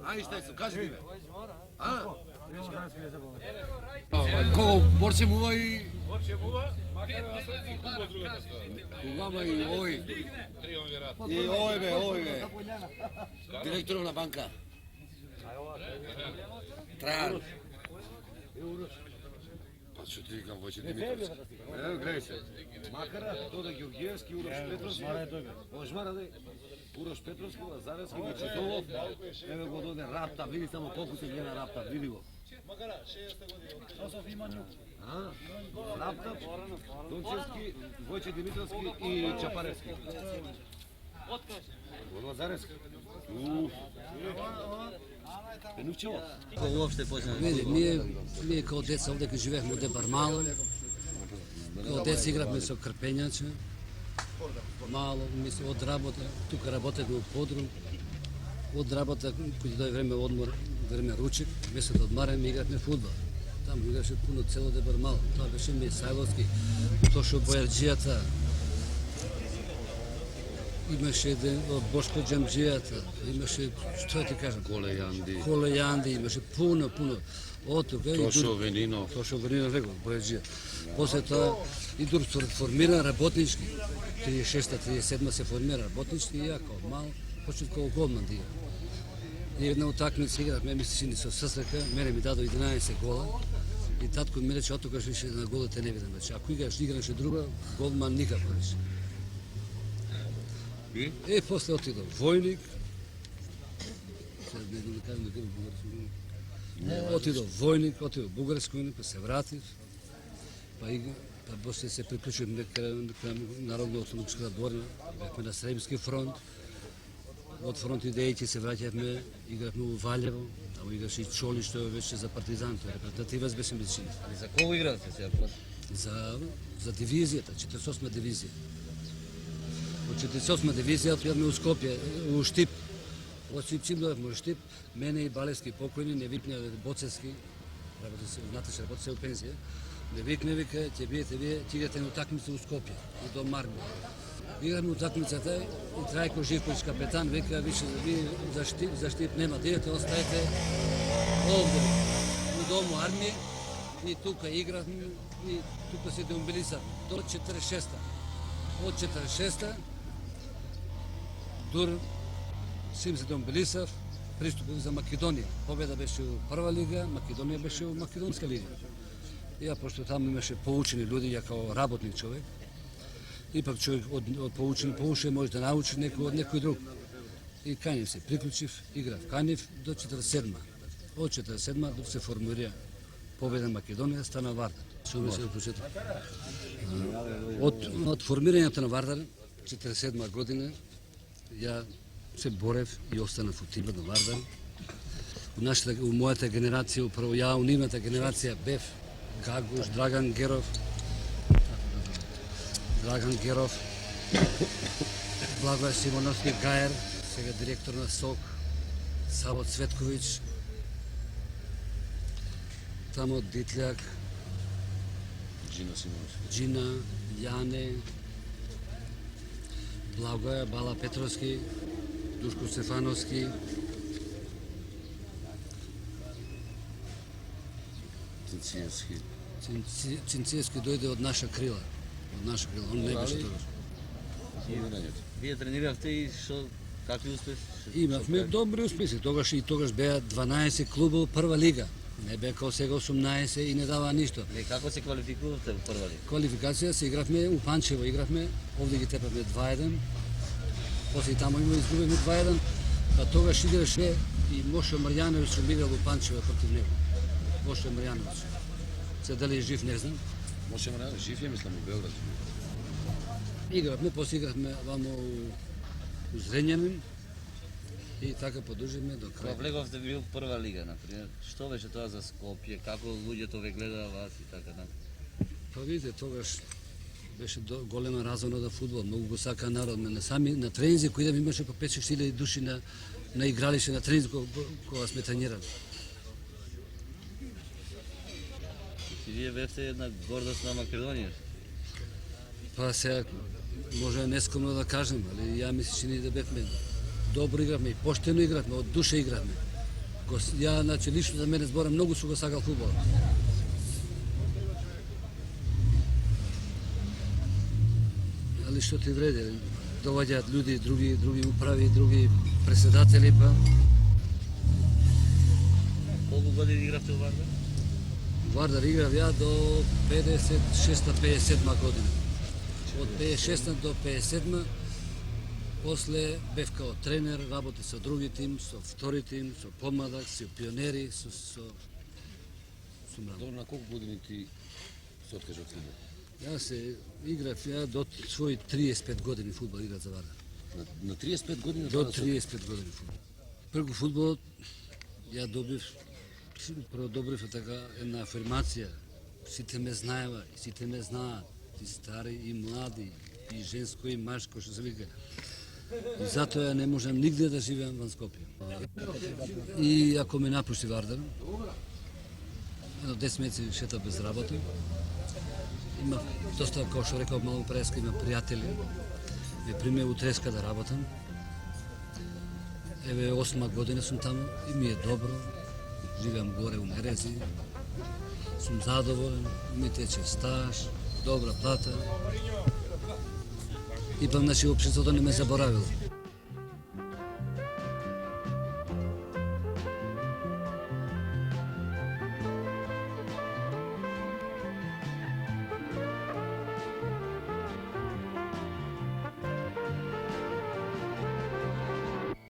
Ај што се, кажи ми бе. А? Кого Борче мува и Кугама и овој. И овој бе. Директорот на банка. Трајан. Па што ти викам Војче Димитровски. Ево гледај се. Макара, Дода Ѓорѓиевски, Урош Петровски. Ожмара да Урош Петровски, Лазаревски, Мечетолов. Еве го доде Рапта, види само колку се гледа Рапта, види го. Макара, 60 години. Сосов Имањук. Рапта, Дончевски, Војче Димитровски и Чапаревски. Од Лазаревски. Пенувчево. Uopšte počne. Vidi, mi kao deca ovdje kad živehmo ovdje bar malo, kao deca igrahme sa krpenjače, malo, mislim, od rabota, тук работехме u podrum, od rabota, koji doje vreme odmor, vreme ruček, mjesto da odmarаме, igrahme fudbal. Tamo igraše puno celo da bar malo, това беше ми Сајловски, Тошо Бојарџијата, имаше един от Бошко Джамджијата, имаше, што ти кажам? Колејанди, имаше puno. Od toga Тошо Венинов, rekao, Бојарџија. После тоа и друг формира работнички. 36-37 се формира работнички и ја као мал почнав као голман да играм. И една утакмица играхме, мисли сини со срсрака, мене ми дадо 11 гола. И татко ми рече, од тогаш више на голите не видам вече. Ако играше друга, голман никако више. И после отидов војник, не го кажам да кажам бугарски, отидов војник, отидов бугарски војник, па се вратив, па после се приклучив на Народно-ослободичката борба, бевме на Сребски фронт, од фронт идејќи се враќавме, игравме у Валјево, таму играше и Чоли, што беше за партизан, тој репрезентативец беше медицина. Ali za koga igrate сега? За дивизијата, 48 дивизија. Од 48 дивизија отидовме у Скопје, у Штип. Од Штип дојавме у Штип, мене и Балевски покојни, не викне Боцевски, Наташа работи се у пензија, не викне, вика, ќе биете вие, ќе играте на утакмица у Скопје, у Дом Марми. Играме утакмицата и Трајко Живковиќ капетан вика, више вие за Штип нема да идете, оставете овде, у Дому Армија, и тука игравме, и тука се демобилизавме до 46-та. Од 46-та Дур Сим се демобилизав, приступив за Македонија. Победа беше у прва лига, Македонија беше у Македонска лига. И ја, пошто таму имаше поучени луѓе, ја као работник човек, ипак човек од поучен може да научи некој од некој друг. И канив се, приклучив, играв канив до 47-ма. Од 47-ма се формира Победа Македонија, стана Вардар. Шуме се почеток. Од формирањето на Вардар, 47 година, ја се борев и останав у тимот на Вардар. У мојата генерација, управо ја, у нивната генерација бев Гагуш, Драган Геров, Благој Симоновски Гајер, сега директор на СОК, Саво Цветковиќ, тамо Дитљак, Джина, Јане, Благоја, Бала Петровски, Душко Стефановски, Цинциевски дојде од наша крила. Он не беше тогаш. Вие трениравте и какви успехи? Имавме добри успехи. Тогаш беа 12 клуба прва лига. Не беа као сега 18 и не дава ништо. Како се квалификувавте во прва лига? Квалификација се игравме у Панчево, овде ги тепавме 2-1. После и тамо изгубивме 2-1. Па тогаш играше и Моше Марјановиќ што играл у Панчево против него. Моше Марјановиќ. Се дали е жив, не знам. Моше Марјановиќ жив е, мислам, у Белград. Игравме, после игравме вамо у Зрењанин и така продолживме до крај. Кога влеговте бил прва лига, например, што беше тоа за Скопје, како луѓето ве гледаа вас и така да? Па видите, тогаш беше голема развона за фудбал, многу го сака народ. На тренинзи кои да имаше по 5-6 хиляди души на игралище, на тренинзи кога сме тренирали. И вие бевте една гордост на Македонија. Па сега може нескромно да кажем, али ја мислам че ние да бевме добро игравме и поштено игравме, од душа игравме. Ја, значи, лично за мене зборам, многу су го сакал фудбал. Али што ти вреди? Доаѓаат луѓе, други управи, други председатели, па Колку години игравте во Вардар? Вардар играв ја до 56-57 година. Од 56 до 57 после бев као тренер, работи со други тим, со втори тим, со помладак, со пионери, со мрам. Добро, на колку години ти се откажа од фудбал? Ја се играв до своји 35 години фудбал играв за Вардар. На 35 години? До 35 години фудбал. Преку фудбалот ја добив така една афирмација. Сите ме знаева, сите ме знаат, и стари, и млади, и женско, и машко, што се вика. И затоа не можам нигде да живеам ван Скопје. И ако ме напушти Вардар, едно 10 месеци шета без работа, има доста, како што реков малку преска, има пријатели, ме приме у Треска да работам. Еве 8 година сум таму и ми е добро, живеам горе у Нерези, сум задоволен, ми тече стаж, добра плата. Ипак, значи, општеството не ме заборавило.